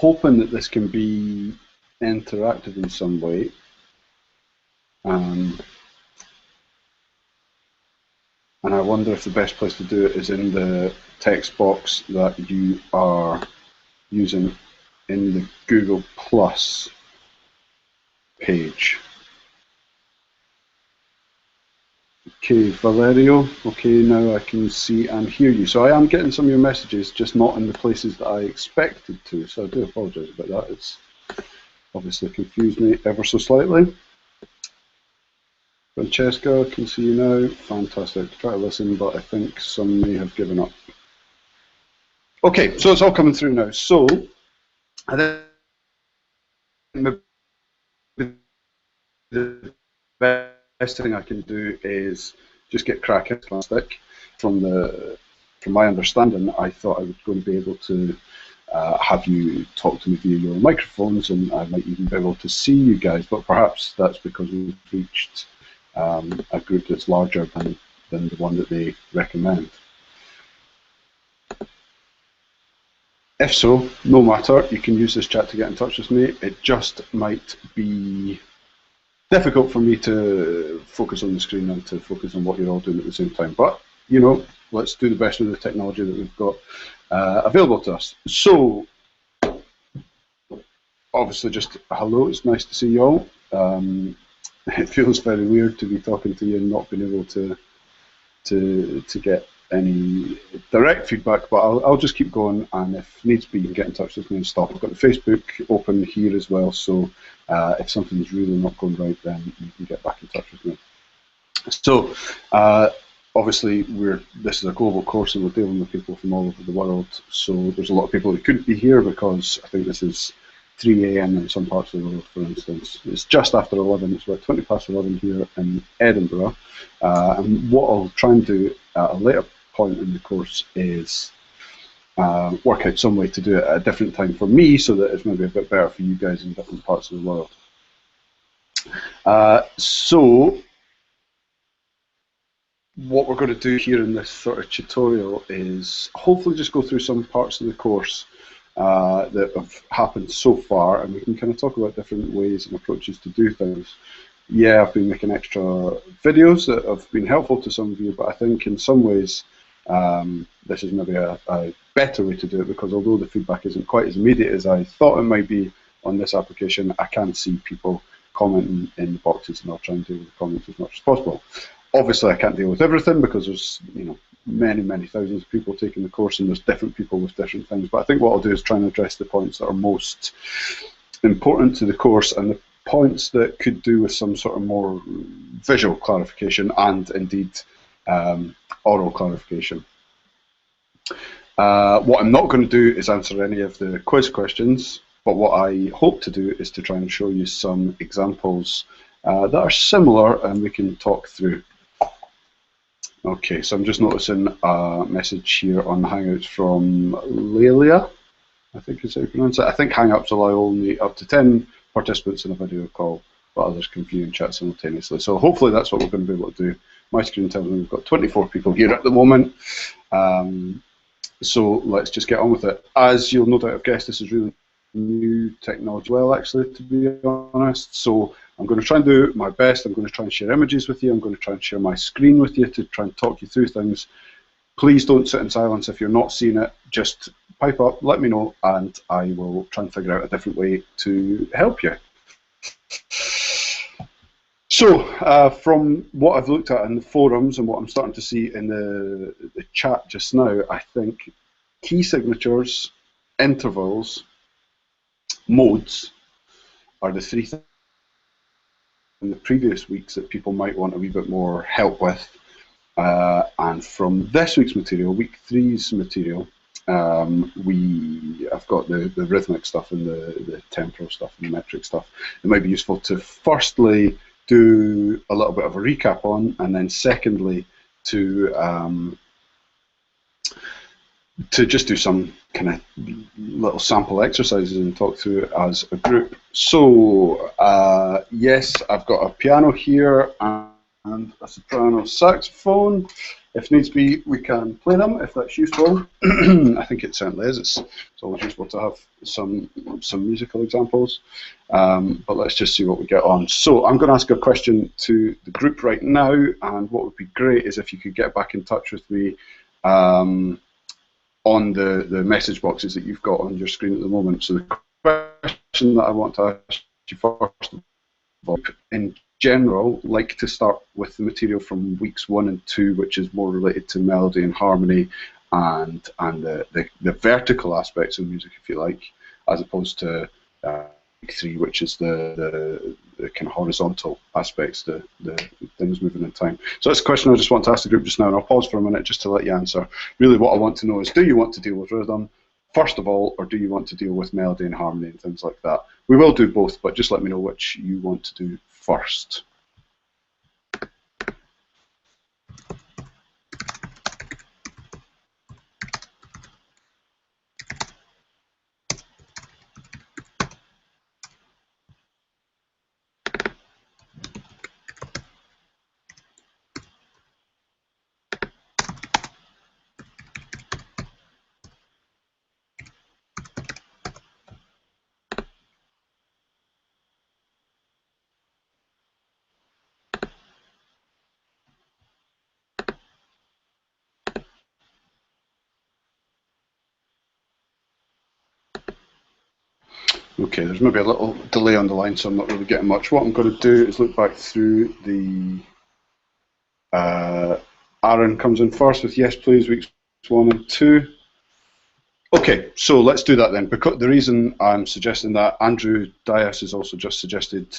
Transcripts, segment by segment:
hoping that this can be interactive in some way. And I wonder if the best place to do it is in the text box that you are using in the Google Plus page. Okay, Valerio, okay, now I can see and hear you. So I am getting some of your messages, just not in the places that I expected to, so I do apologise about that. It's obviously confused me ever so slightly. Francesca, I can see you now. Fantastic. Try to listen, but I think some may have given up. Okay, so it's all coming through now. So I think the best thing I can do is just get cracking. From my understanding, I thought I was going to be able to have you talk to me via your microphones, and I might even be able to see you guys, but perhaps that's because we've reached a group that's larger than the one that they recommend. If so, no matter, you can use this chat to get in touch with me. It just might be difficult for me to focus on the screen and to focus on what you're all doing at the same time. But, you know, let's do the best with the technology that we've got available to us. So, obviously just hello, it's nice to see you all. It feels very weird to be talking to you and not being able to get any direct feedback, but I'll just keep going, and if needs be, you can get in touch with me and stop. I've got the Facebook open here as well, so if something's really not going right, then you can get back in touch with me. So, obviously, this is a global course, and we're dealing with people from all over the world, so there's a lot of people that couldn't be here because I think this is 3 AM in some parts of the world, for instance. It's just after 11, it's about 20 past 11 here in Edinburgh, and what I'll try and do at a later point in the course is work out some way to do it at a different time for me so that it's maybe a bit better for you guys in different parts of the world. So what we're going to do here in this sort of tutorial is hopefully just go through some parts of the course that have happened so far, and we can kind of talk about different ways and approaches to do things. Yeah, I've been making extra videos that have been helpful to some of you, but I think in some ways this is maybe a better way to do it, because although the feedback isn't quite as immediate as I thought it might be on this application, I can see people commenting in the boxes, and I'll try and deal with the comments as much as possible. Obviously, I can't deal with everything because there's many thousands of people taking the course, and there's different people with different things. But I think what I'll do is try and address the points that are most important to the course, and the points that could do with some sort of more visual clarification and indeed oral clarification. What I'm not going to do is answer any of the quiz questions, but what I hope to do is to try and show you some examples that are similar and we can talk through. Okay, so I'm just noticing a message here on Hangouts from Lelia, I think is how you pronounce it. I think Hangouts allow only up to 10 participants in a video call, but others can view and chat simultaneously. So hopefully that's what we're going to be able to do. My screen tells me we've got 24 people here at the moment. So let's just get on with it. As you'll no doubt have guessed, this is really new technology, well, actually, to be honest. So I'm going to try and do my best. I'm going to try and share images with you. I'm going to try and share my screen with you to try and talk you through things. Please don't sit in silence if you're not seeing it. Just pipe up, let me know, and I will try and figure out a different way to help you. So, from what I've looked at in the forums and what I'm starting to see in the chat just now, I think key signatures, intervals, modes are the three things in the previous weeks that people might want a wee bit more help with. And from this week's material, week 3's material, I've got the rhythmic stuff and the temporal stuff and the metric stuff. It might be useful to firstly do a little bit of a recap on, and then secondly to just do some kind of little sample exercises and talk through it as a group. So yes, I've got a piano here and a soprano saxophone. If needs be, we can play them if that's useful. I think it certainly is. It's always useful to have some musical examples. But let's just see what we get on. So I'm going to ask a question to the group right now, and what would be great is if you could get back in touch with me on the message boxes that you've got on your screen at the moment. So the question that I want to ask you first of all, in general, like to start with the material from weeks 1 and 2, which is more related to melody and harmony and the vertical aspects of music, if you like, as opposed to week 3, which is the kind of horizontal aspects, the things moving in time. So that's a question I just want to ask the group just now, and I'll pause for a minute just to let you answer. Really what I want to know is, do you want to deal with rhythm first of all, or do you want to deal with melody and harmony and things like that? We will do both, but just let me know which you want to do first. Okay, there's maybe a little delay on the line, so I'm not really getting much. What I'm going to do is look back through the... Aaron comes in first with yes, please, weeks 1 and 2. Okay, so let's do that then. Because the reason I'm suggesting that, Andrew Dias has also just suggested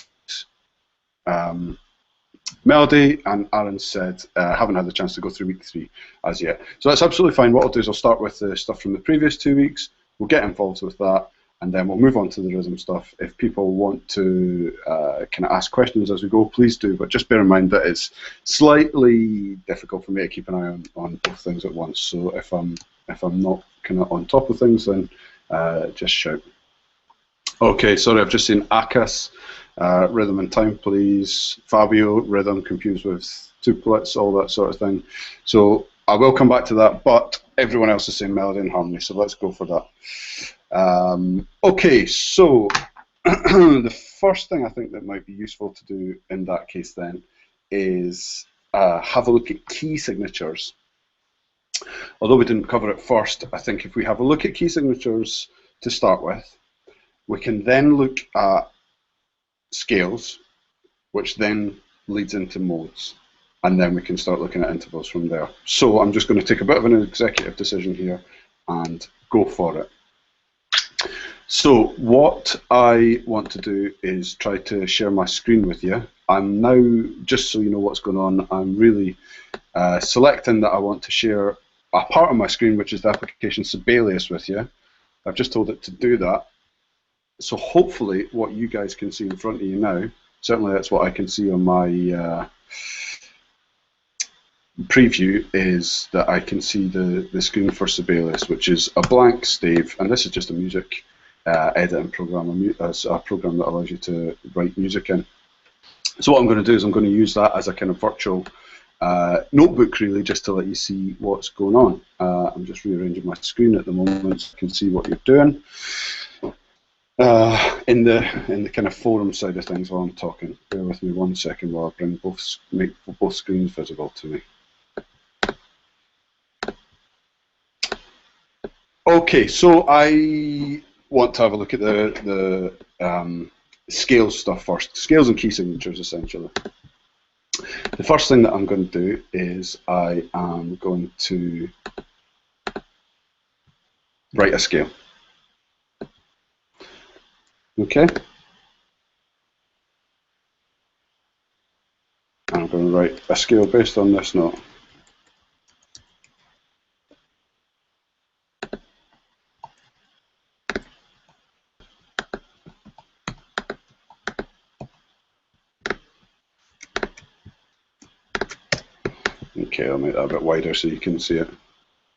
melody, and Aaron said haven't had the chance to go through week 3 as yet. So that's absolutely fine. What I'll do is I'll start with the stuff from the previous 2 weeks. We'll get involved with that, and then we'll move on to the rhythm stuff. If people want to kind of ask questions as we go, please do, but just bear in mind that it's slightly difficult for me to keep an eye on both things at once. So if I'm not kind of on top of things, then just shout. Okay, sorry, I've just seen Akas, rhythm and time, please. Fabio, rhythm confused with tuplets, all that sort of thing. So I will come back to that, but everyone else is saying melody and harmony, so let's go for that. Okay, so the first thing I think that might be useful to do in that case then is have a look at key signatures. Although we didn't cover it first, I think if we have a look at key signatures to start with, we can then look at scales, which then leads into modes, and then we can start looking at intervals from there. So I'm just going to take a bit of an executive decision here and go for it. So what I want to do is try to share my screen with you. I'm now, just so you know what's going on, I'm really selecting that I want to share a part of my screen, which is the application Sibelius, with you. I've just told it to do that. So hopefully what you guys can see in front of you now, certainly that's what I can see on my preview, is that I can see the screen for Sibelius, which is a blank stave, and this is just a music editing program, a program that allows you to write music in. So what I'm going to do is I'm going to use that as a kind of virtual notebook, really, just to let you see what's going on. I'm just rearranging my screen at the moment so you can see what you're doing. In the kind of forum side of things while I'm talking. Bear with me 1 second while I make both screens visible to me. Okay, so I want to have a look at the scales stuff first. Scales and key signatures, essentially. The first thing that I'm going to do is I am going to write a scale. Okay. I'm going to write a scale based on this note. Okay, I'll make that a bit wider so you can see it.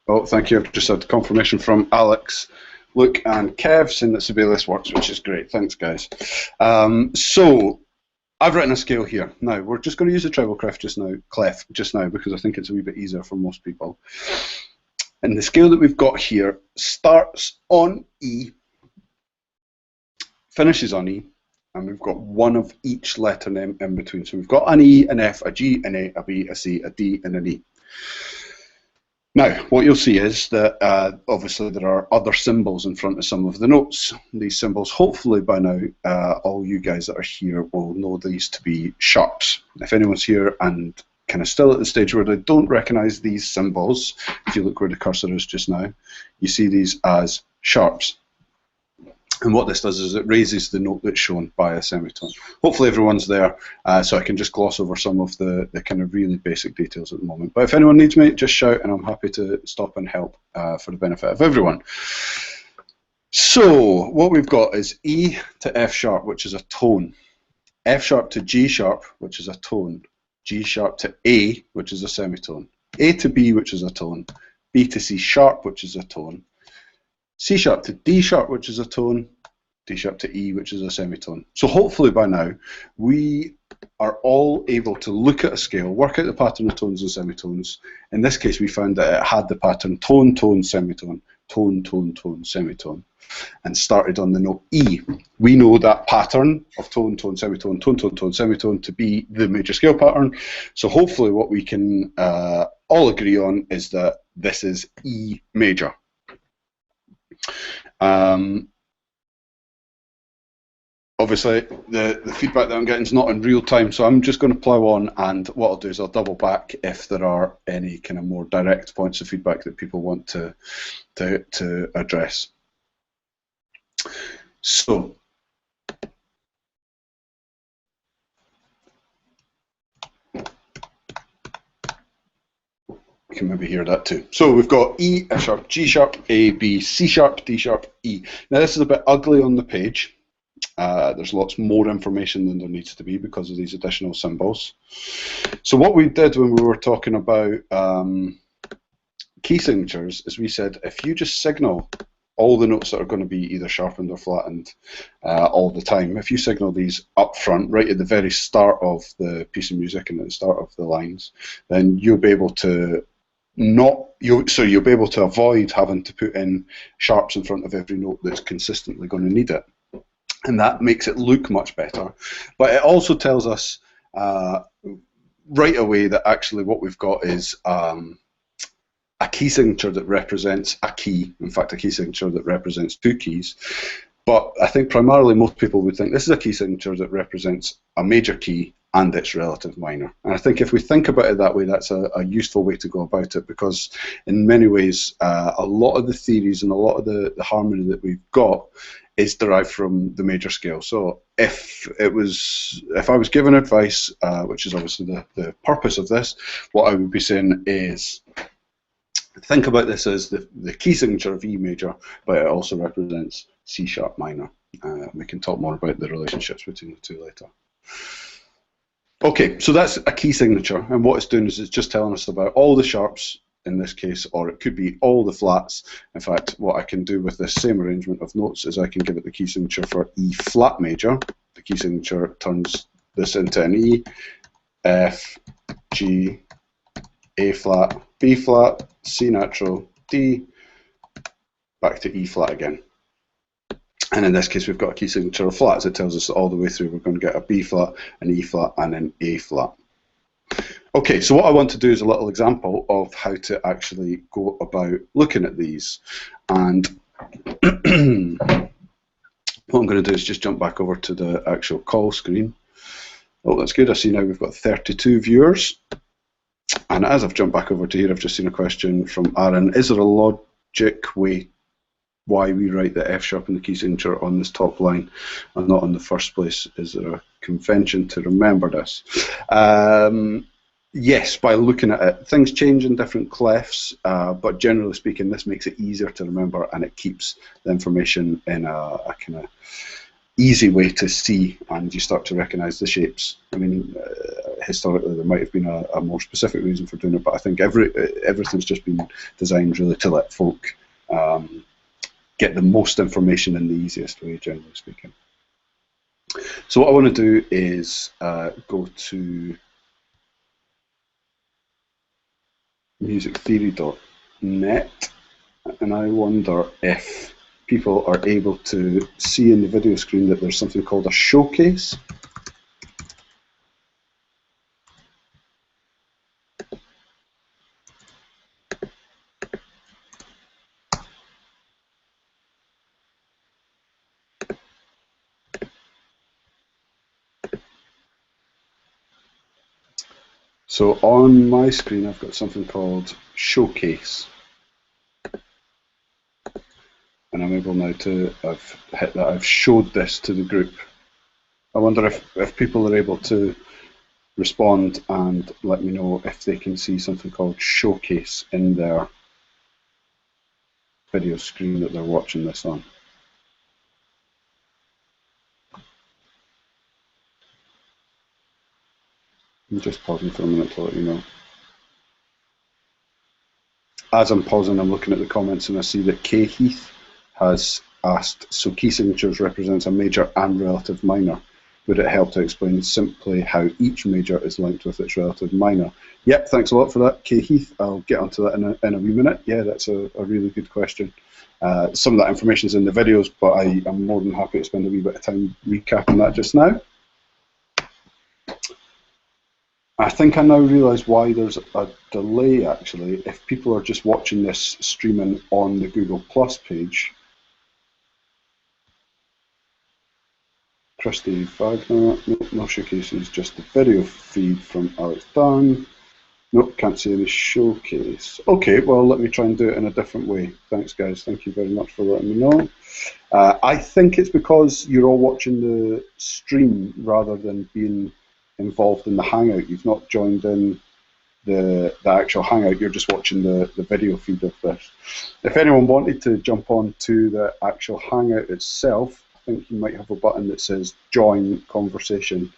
Oh, thank you. I've just had confirmation from Alex, Luke, and Kev saying that Sibelius works, which is great. Thanks, guys. So I've written a scale here. Now, we're just going to use the treble clef just now because I think it's a wee bit easier for most people. And the scale that we've got here starts on E, finishes on E, and we've got one of each letter name in between. So we've got an E, an F, a G, an A, a B, a C, a D, and an E. Now, what you'll see is that obviously there are other symbols in front of some of the notes. These symbols, hopefully by now, all you guys that are here will know these to be sharps. If anyone's here and kind of still at the stage where they don't recognise these symbols, if you look where the cursor is just now, you see these as sharps. And what this does is it raises the note that's shown by a semitone. Hopefully everyone's there, so I can just gloss over some of the kind of really basic details at the moment. But if anyone needs me, just shout and I'm happy to stop and help for the benefit of everyone. So what we've got is E to F sharp, which is a tone, F sharp to G sharp, which is a tone, G sharp to A, which is a semitone, A to B, which is a tone, B to C sharp, which is a tone, C sharp to D sharp, which is a tone, D sharp to E, which is a semitone. So hopefully by now we are all able to look at a scale, work out the pattern of tones and semitones. In this case, we found that it had the pattern tone, tone, semitone, tone, tone, tone, semitone, and started on the note E. We know that pattern of tone, tone, semitone, tone, tone, tone, semitone to be the major scale pattern. So hopefully what we can all agree on is that this is E major. Obviously, the feedback that I'm getting is not in real time, so I'm just going to plow on, and what I'll do is I'll double back if there are any kind of more direct points of feedback that people want to address. So, you can maybe hear that too. So we've got E, F sharp, G sharp, A, B, C sharp, D sharp, E. Now this is a bit ugly on the page. There's lots more information than there needs to be because of these additional symbols. So what we did when we were talking about key signatures is we said if you just signal all the notes that are going to be either sharpened or flattened all the time, if you signal these up front, right at the very start of the piece of music and at the start of the lines, then you'll be able to you'll be able to avoid having to put in sharps in front of every note that's consistently going to need it. And that makes it look much better. But it also tells us right away that actually what we've got is a key signature that represents a key. In fact, a key signature that represents two keys. But I think primarily most people would think this is a key signature that represents a major key and its relative minor. And I think if we think about it that way, that's a useful way to go about it, because in many ways, a lot of the theories and a lot of the harmony that we've got is derived from the major scale. So if I was given advice, which is obviously the purpose of this, what I would be saying is think about this as the key signature of E major, but it also represents C sharp minor. We can talk more about the relationships between the two later. Okay, so that's a key signature, and what it's doing is it's just telling us about all the sharps in this case, or it could be all the flats. In fact, what I can do with this same arrangement of notes is I can give it the key signature for E flat major. The key signature turns this into an E, F, G, A flat, B flat, C natural, D, back to E flat again. And in this case, we've got a key signature of flats. It tells us that all the way through we're going to get a B flat, an E flat, and an A flat. Okay, so what I want to do is a little example of how to actually go about looking at these. And what I'm going to do is just jump back over to the actual call screen. Oh, that's good. I see now we've got 32 viewers. And as I've jumped back over to here, I've just seen a question from Aaron. Is there a logic way why we write the F sharp in the key signature on this top line and not on the first place? Is there a convention to remember this? Yes, by looking at it. Things change in different clefs, but generally speaking, this makes it easier to remember, and it keeps the information in a kind of easy way to see, and you start to recognise the shapes. I mean, historically there might have been a more specific reason for doing it, but I think everything's just been designed really to let folk get the most information in the easiest way, generally speaking. So what I want to do is go to musictheory.net, and I wonder if people are able to see in the video screen that there's something called a showcase. So on my screen, I've got something called Showcase. And I'm able now to, I've hit that, I've showed this to the group. I wonder if people are able to respond and let me know if they can see something called Showcase in their video screen that they're watching this on. I'm just pausing for a minute to let you know. As I'm pausing, I'm looking at the comments and I see that Kay Heath has asked, so key signatures represents a major and relative minor. Would it help to explain simply how each major is linked with its relative minor? Yep, thanks a lot for that, Kay Heath. I'll get onto that in a wee minute. Yeah, that's a really good question. Some of that information is in the videos, but I am more than happy to spend a wee bit of time recapping that just now. I think I now realise why there's a delay, actually. If people are just watching this streaming on the Google Plus page, Christy Wagner, nope, no showcases, just the video feed from Alex Dunn. Nope, can't see any showcase. Okay, well, let me try and do it in a different way. Thanks, guys. Thank you very much for letting me know. I think it's because you're all watching the stream rather than being involved in the Hangout. You've not joined in the actual Hangout, you're just watching the video feed of this. If anyone wanted to jump on to the actual Hangout itself, I think you might have a button that says join conversation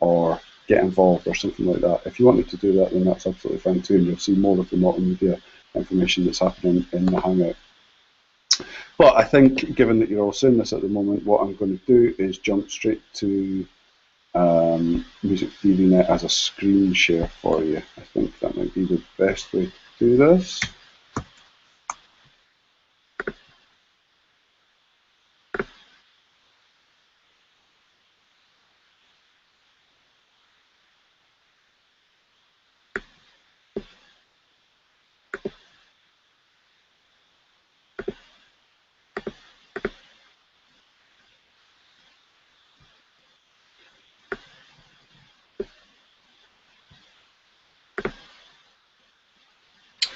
or get involved or something like that. If you wanted to do that, then that's absolutely fine too, and you'll see more of the multimedia information that's happening in the Hangout. But I think, given that you're all seeing this at the moment, what I'm going to do is jump straight to Music Theory Net as a screen share for you. I think that might be the best way to do this.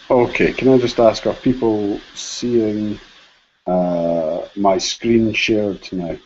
Okay, can I just ask, are people seeing my screen shared now?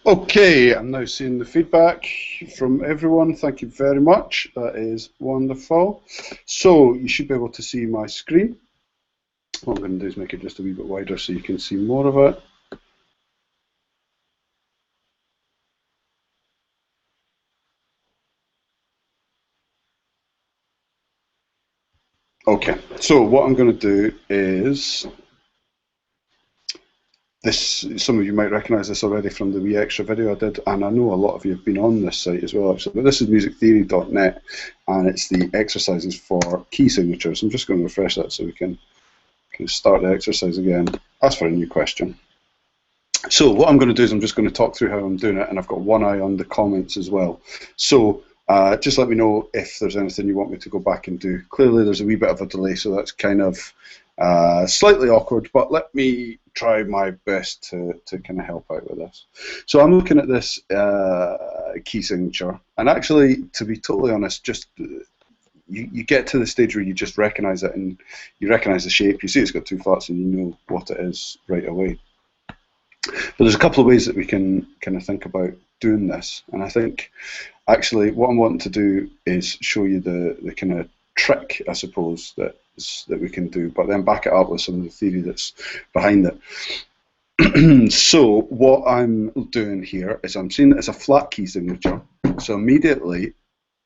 Okay, I'm now seeing the feedback from everyone. Thank you very much. That is wonderful. So you should be able to see my screen. What I'm going to do is make it just a wee bit wider so you can see more of it. Okay, so what I'm going to do is this. Some of you might recognise this already from the wee extra video I did, and I know a lot of you have been on this site as well, actually. But this is musictheory.net, and it's the exercises for key signatures. I'm just going to refresh that so we can start the exercise again. Ask for a new question. So what I'm going to do is I'm just going to talk through how I'm doing it, and I've got one eye on the comments as well. So just let me know if there's anything you want me to go back and do. Clearly there's a wee bit of a delay, so that's kind of slightly awkward, but let me try my best to kind of help out with this. So I'm looking at this key signature, and actually, to be totally honest, just you get to the stage where you just recognize it, and you recognize the shape. You see it's got two flats, and you know what it is right away. But there's a couple of ways that we can kind of think about doing this, and I think actually what I'm wanting to do is show you the kind of trick, I suppose, that we can do, but then back it up with some of the theory that's behind it. So what I'm doing here is I'm seeing it as a flat key signature. So immediately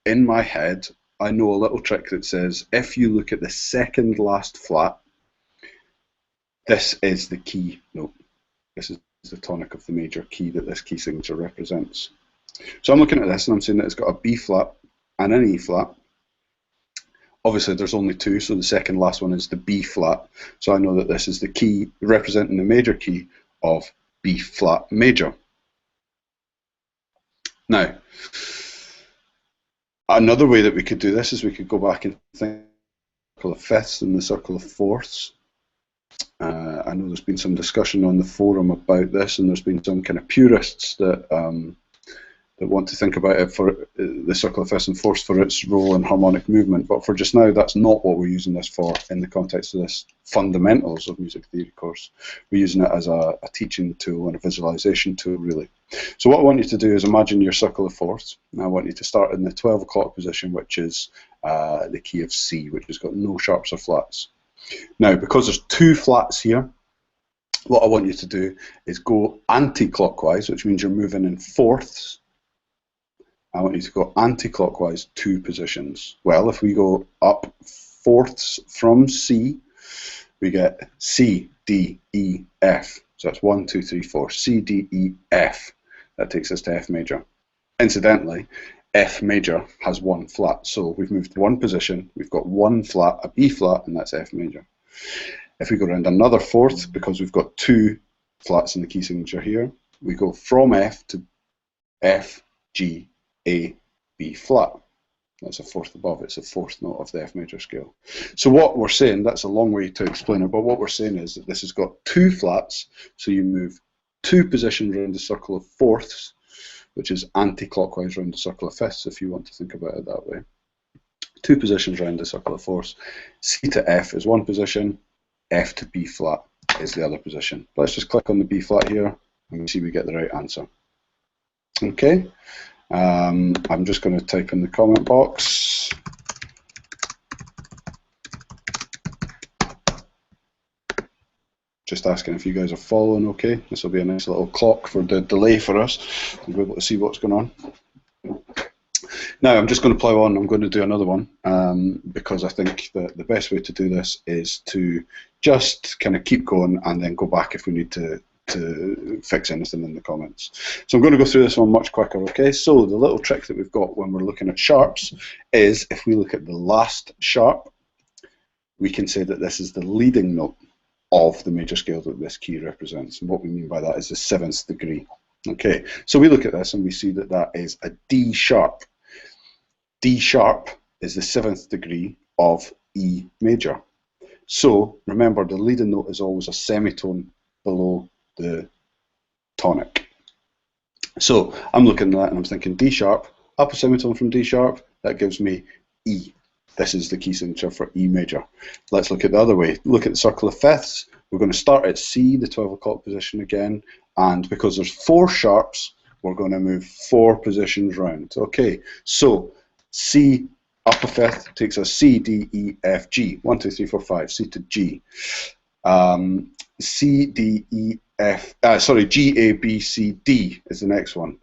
in my head, I know a little trick that says if you look at the second last flat, this is the key note. This is the tonic of the major key that this key signature represents. So I'm looking at this and I'm saying that it's got a B flat and an E flat. Obviously there's only two, so the second last one is the B flat. So I know that this is the key representing the major key of B flat major. Now, another way that we could do this is we could go back and think of the circle of fifths and the circle of fourths. I know there's been some discussion on the forum about this, and there's been some kind of purists that that want to think about it for the circle of fifths and fourths for its role in harmonic movement. But for just now, that's not what we're using this for in the context of this fundamentals of music theory course. We're using it as a teaching tool and a visualization tool, really. So what I want you to do is imagine your circle of fourths. And I want you to start in the 12 o'clock position, which is the key of C, which has got no sharps or flats. Now, because there's two flats here, what I want you to do is go anti-clockwise, which means you're moving in fourths. I want you to go anti-clockwise 2 positions. Well, if we go up fourths from C, we get C, D, E, F. So that's 1, 2, 3, 4. C, D, E, F. That takes us to F major. Incidentally, F major has 1 flat. So we've moved 1 position, we've got 1 flat, a B flat, and that's F major. If we go around another fourth, because we've got 2 flats in the key signature here, we go from F to F, G, A, B flat. That's a fourth above, it's the 4th note of the F major scale. So what we're saying, that's a long way to explain it, but what we're saying is that this has got 2 flats, so you move 2 positions around the circle of fourths, which is anti-clockwise around the circle of fifths, if you want to think about it that way. 2 positions around the circle of fourths. C to F is 1 position, F to B flat is the other position. Let's just click on the B flat here, and we see we get the right answer. Okay. I'm just going to type in the comment box. Just asking if you guys are following okay. This will be a nice little clock for the delay for us. We'll be able to see what's going on. Now I'm just going to plow on. I'm going to do another one because I think that the best way to do this is to just kind of keep going and then go back if we need to fix anything in the comments. So I'm going to go through this one much quicker, okay? So the little trick that we've got when we're looking at sharps is if we look at the last sharp, we can say that this is the leading note of the major scale that this key represents. And what we mean by that is the 7th degree. Okay, so we look at this and we see that that is a D sharp. D sharp is the 7th degree of E major. So remember, the leading note is always a semitone below the tonic. So I'm looking at that and I'm thinking D sharp, up a semitone from D sharp, that gives me E. This is the key signature for E major. Let's look at the other way. Look at the circle of fifths. We're going to start at C, the 12 o'clock position again, and because there's 4 sharps, we're going to move 4 positions round. Okay, so C up a fifth takes us C, D, E, F, G. 1, 2, 3, 4, 5, C to G. C, D, E, F, G, A, B, C, D is the next one.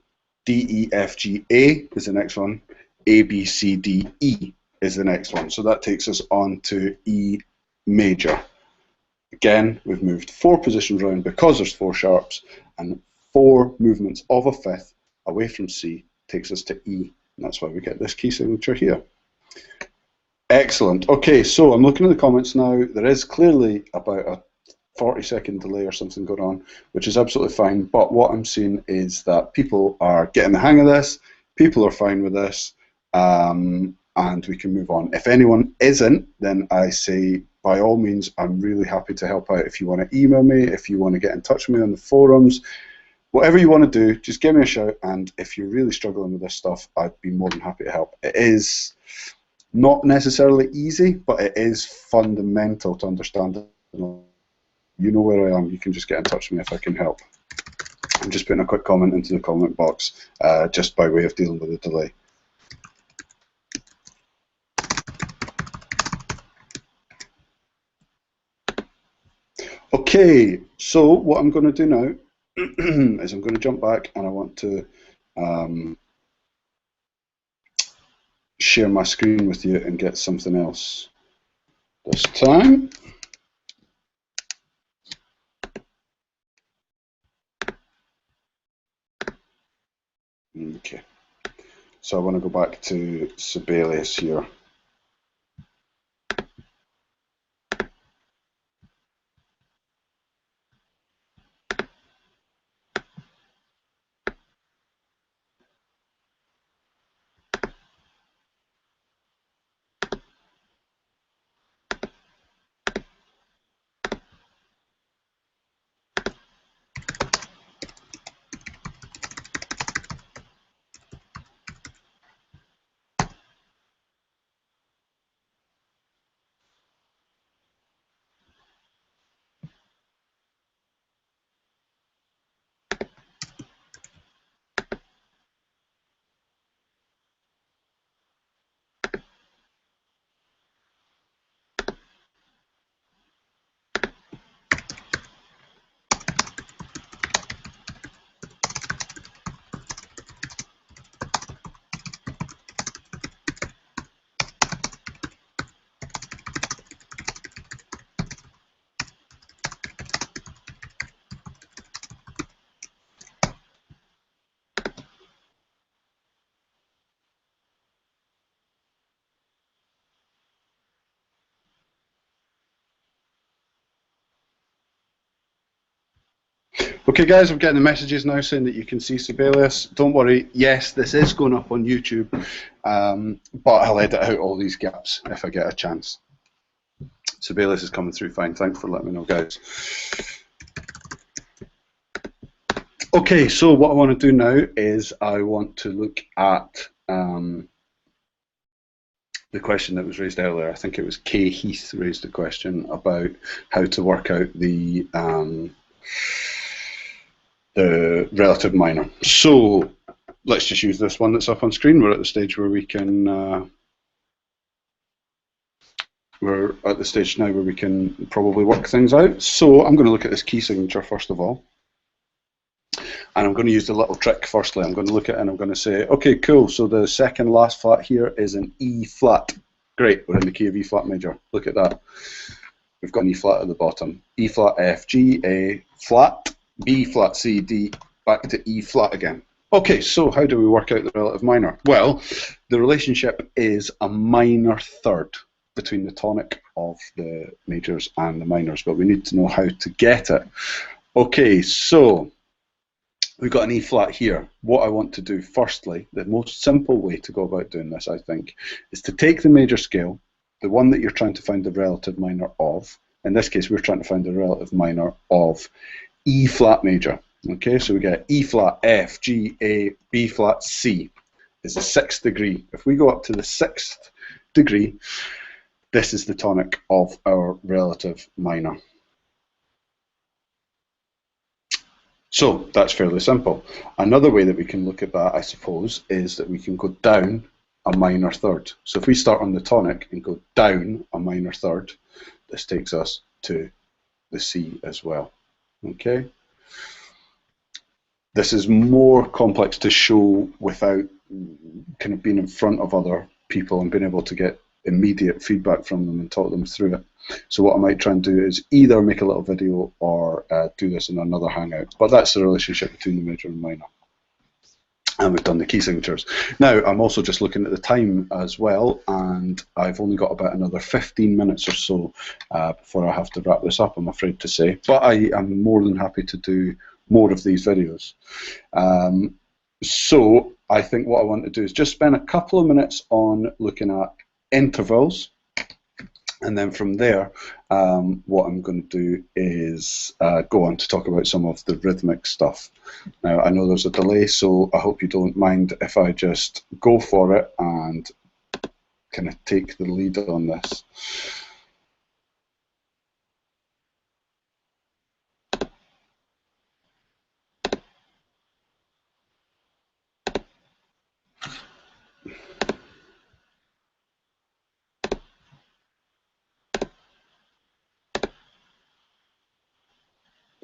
D, E, F, G, A is the next one. A, B, C, D, E is the next one. So that takes us on to E major. Again, we've moved 4 positions round because there's 4 sharps, and 4 movements of a fifth away from C takes us to E, and that's why we get this key signature here. Excellent. Okay, so I'm looking at the comments now. There is clearly about a 40-second delay or something going on, which is absolutely fine. But what I'm seeing is that people are getting the hang of this, people are fine with this, and we can move on. If anyone isn't, then I say, by all means, I'm really happy to help out. If you want to email me, if you want to get in touch with me on the forums, whatever you want to do, just give me a shout. And if you're really struggling with this stuff, I'd be more than happy to help. It is not necessarily easy, but it is fundamental to understand it. You know where I am. You can just get in touch with me if I can help. I'm just putting a quick comment into the comment box just by way of dealing with the delay. Okay, so what I'm going to do now is I'm going to jump back, and I want to share my screen with you and get something else this time. Okay, so I want to go back to Sibelius here. Okay guys, I'm getting the messages now saying that you can see Sibelius. Don't worry, yes, this is going up on YouTube, but I'll edit out all these gaps if I get a chance. Sibelius is coming through fine, thanks for letting me know guys. Okay, so what I want to do now is I want to look at the question that was raised earlier. I think it was Kay Heath raised a question about how to work out the relative minor. So let's just use this one that's up on screen. We're at the stage where we can we're at the stage now where we can probably work things out. So I'm going to look at this key signature first of all, and I'm going to use the little trick. Firstly, I'm going to look at it and I'm going to say, okay, cool, so the second last flat here is an E flat. Great, we're in the key of E flat major. Look at that. We've got an E flat at the bottom. E flat, F, G, A flat, B flat, C, D, back to E flat again. Okay, so how do we work out the relative minor? Well, the relationship is a minor third between the tonic of the majors and the minors, but we need to know how to get it. Okay, so we've got an E flat here. What I want to do firstly, the most simple way to go about doing this, I think, is to take the major scale, the one that you're trying to find the relative minor of. In this case, we're trying to find the relative minor of E flat major. Okay, so we get E flat, F, G, A, B flat, C is the 6th degree. If we go up to the 6th degree, this is the tonic of our relative minor. So that's fairly simple. Another way that we can look at that, I suppose, is that we can go down a minor third. So if we start on the tonic and go down a minor third, this takes us to the C as well. Okay. This is more complex to show without kind of being in front of other people and being able to get immediate feedback from them and talk them through it. So what I might try and do is either make a little video or do this in another Hangout. But that's the relationship between the major and minor. And we've done the key signatures. Now, I'm also just looking at the time as well, and I've only got about another 15 minutes or so before I have to wrap this up, I'm afraid to say. But I am more than happy to do more of these videos. So I think what I want to do is just spend a couple of minutes on looking at intervals. And then from there, what I'm going to do is go on to talk about some of the rhythmic stuff. Now, I know there's a delay, so I hope you don't mind if I just go for it and kind of take the lead on this.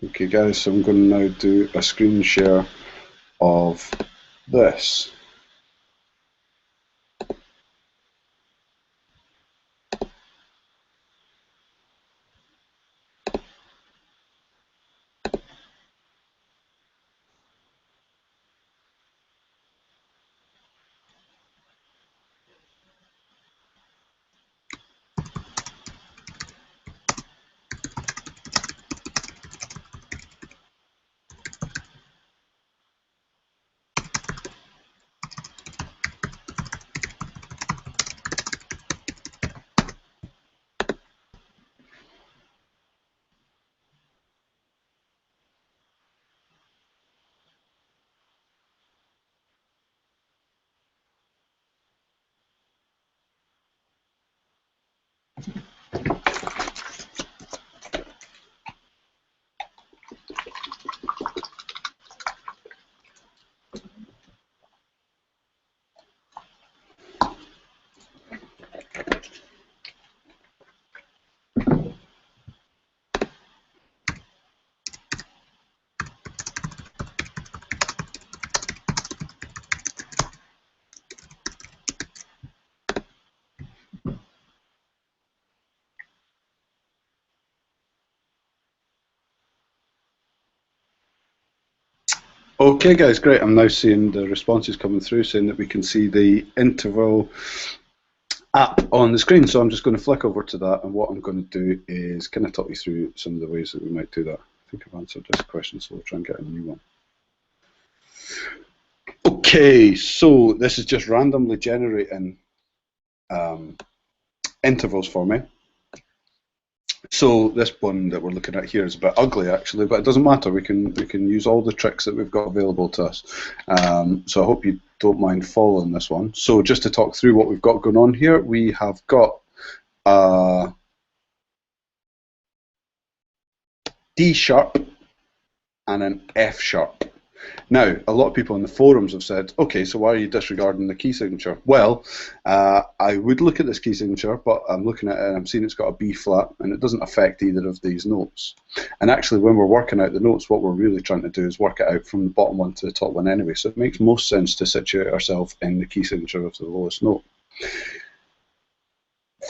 Okay guys, so I'm going to now do a screen share of this. Okay guys, great. I'm now seeing the responses coming through saying that we can see the interval app on the screen. So I'm just going to flick over to that, and what I'm going to do is kind of talk you through some of the ways that we might do that. I think I've answered this question, so we'll try and get a new one. Okay, so this is just randomly generating intervals for me. So this one that we're looking at here is a bit ugly actually, but it doesn't matter. We can use all the tricks that we've got available to us. So I hope you don't mind following this one. So just to talk through what we've got going on here, we have got D sharp and an F sharp. Now, a lot of people in the forums have said, okay, so why are you disregarding the key signature? Well, I would look at this key signature, but I'm looking at it and I'm seeing it's got a B flat, and it doesn't affect either of these notes. And actually, when we're working out the notes, what we're really trying to do is work it out from the bottom one to the top one anyway. So it makes most sense to situate ourselves in the key signature of the lowest note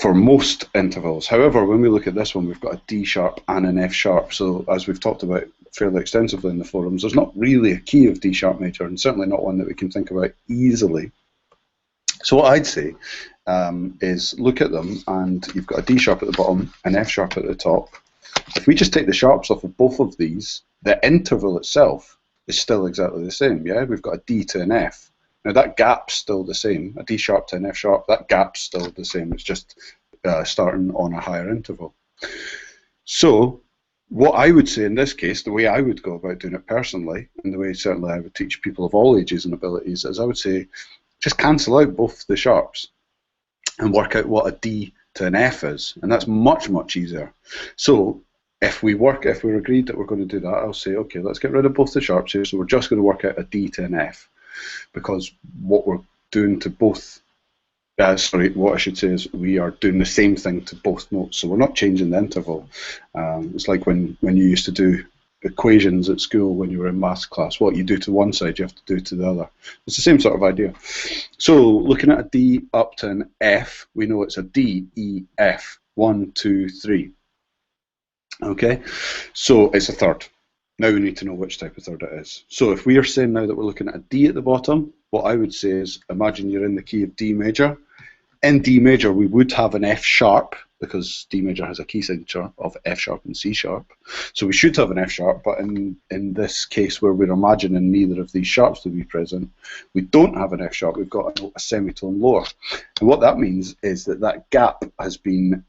for most intervals. However, when we look at this one, we've got a D sharp and an F sharp. So as we've talked about fairly extensively in the forums, there's not really a key of D sharp major, and certainly not one that we can think about easily. So what I'd say is look at them, and you've got a D sharp at the bottom, an F sharp at the top. If we just take the sharps off of both of these, the interval itself is still exactly the same. Yeah, we've got a D to an F. Now that gap's still the same, a D sharp to an F sharp, that gap's still the same, it's just starting on a higher interval. So what I would say in this case, the way I would go about doing it personally, and the way certainly I would teach people of all ages and abilities, is I would say just cancel out both the sharps and work out what a D to an F is, and that's much, much easier. So if we're agreed that we're going to do that, I'll say, okay, let's get rid of both the sharps here, so we're just going to work out a D to an F. Because what we're doing to both, what I should say is we are doing the same thing to both notes, so we're not changing the interval. It's like when you used to do equations at school when you were in maths class. What you do to one side, you have to do to the other. It's the same sort of idea. So looking at a D up to an F, we know it's a D, E, F, 1, 2, 3. Okay, so it's a third. Now we need to know which type of third it is. So if we are saying now that we're looking at a D at the bottom, what I would say is imagine you're in the key of D major. In D major, we would have an F sharp because D major has a key signature of F sharp and C sharp. So we should have an F sharp, but in this case where we're imagining neither of these sharps to be present, we don't have an F sharp, we've got a semitone lower. And what that means is that that gap has been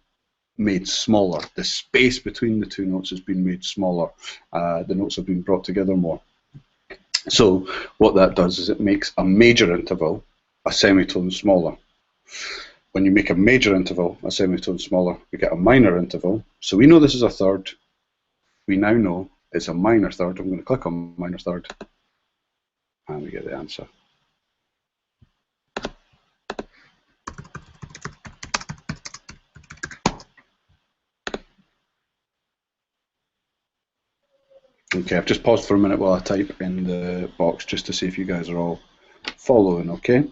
made smaller. The space between the two notes has been made smaller. The notes have been brought together more. So what that does is it makes a major interval a semitone smaller. When you make a major interval a semitone smaller, we get a minor interval. So we know this is a third. We now know it's a minor third. I'm going to click on minor third, and we get the answer. Okay, I've just paused for a minute while I type in the box just to see if you guys are all following, okay?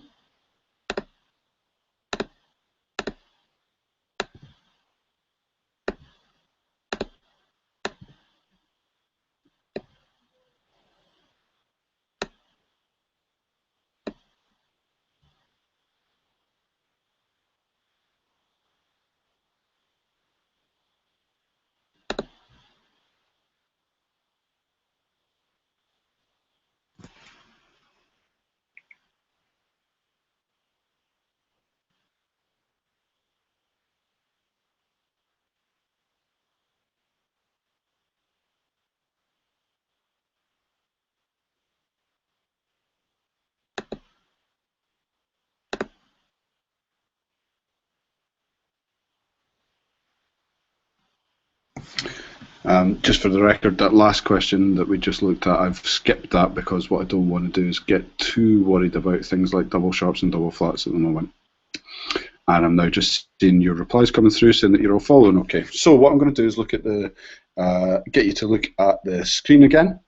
Just for the record, that last question that we just looked at, I've skipped that because what I don't want to do is get too worried about things like double sharps and double flats at the moment. And I'm now just seeing your replies coming through saying that you're all following okay. So what I'm going to do is look at the, get you to look at the screen again.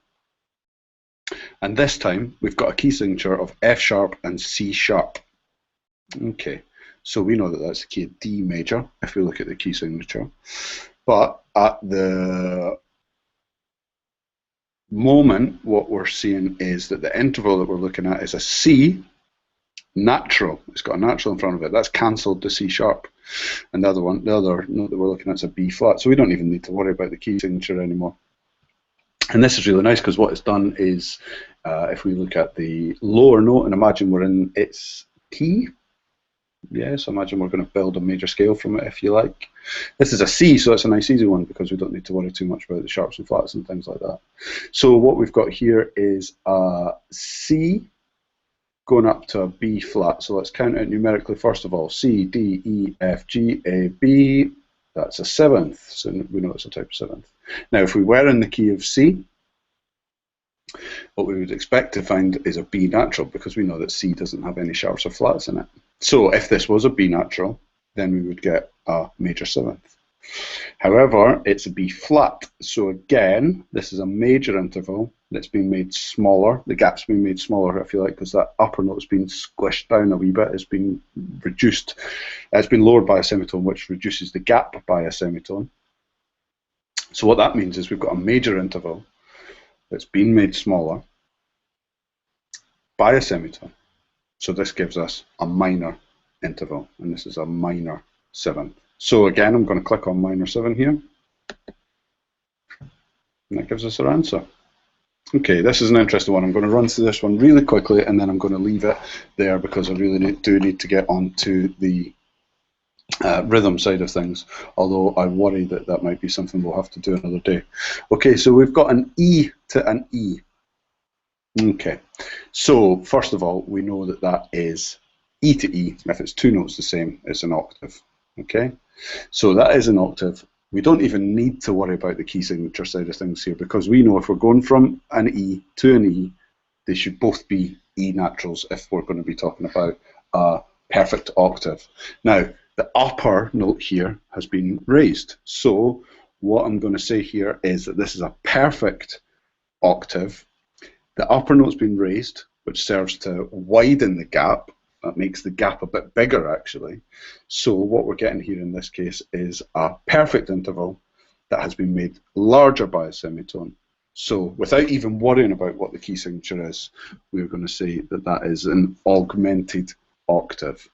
And this time we've got a key signature of F sharp and C sharp. Okay, so we know that that's the key of D major if we look at the key signature. But at the moment, what we're seeing is that the interval that we're looking at is a C natural. It's got a natural in front of it. That's cancelled the C sharp. And the other note that we're looking at is a B flat. So we don't even need to worry about the key signature anymore. And this is really nice because what it's done is, if we look at the lower note and imagine we're in its key, yes, imagine we're going to build a major scale from it if you like. This is a C, so it's a nice easy one because we don't need to worry too much about the sharps and flats and things like that. So what we've got here is a C going up to a B flat. So let's count it numerically first of all. C, D, E, F, G, A, B. That's a seventh, so we know it's a type of seventh. Now, if we were in the key of C, what we would expect to find is a B natural because we know that C doesn't have any sharps or flats in it. So if this was a B natural, then we would get a major seventh. However, it's a B flat. So again, this is a major interval that's been made smaller. The gap's been made smaller, if you like, because that upper note's been squished down a wee bit. It's been reduced. It's been lowered by a semitone, which reduces the gap by a semitone. So what that means is we've got a major interval that's been made smaller by a semitone. So this gives us a minor interval, and this is a minor 7. So again, I'm going to click on minor 7 here, and that gives us our answer. Okay, this is an interesting one. I'm going to run through this one really quickly, and then I'm going to leave it there because I really do need to get on to the rhythm side of things, although I worry that that might be something we'll have to do another day. Okay, so we've got an E to an E. Okay, so first of all, we know that that is E to E. If it's two notes the same, it's an octave. Okay, so that is an octave. We don't even need to worry about the key signature side of things here because we know if we're going from an E to an E, they should both be E naturals if we're going to be talking about a perfect octave. Now, the upper note here has been raised. So what I'm going to say here is that this is a perfect octave. The upper note's been raised, which serves to widen the gap. That makes the gap a bit bigger, actually. So what we're getting here in this case is a perfect interval that has been made larger by a semitone. So without even worrying about what the key signature is, we're going to say that that is an augmented octave.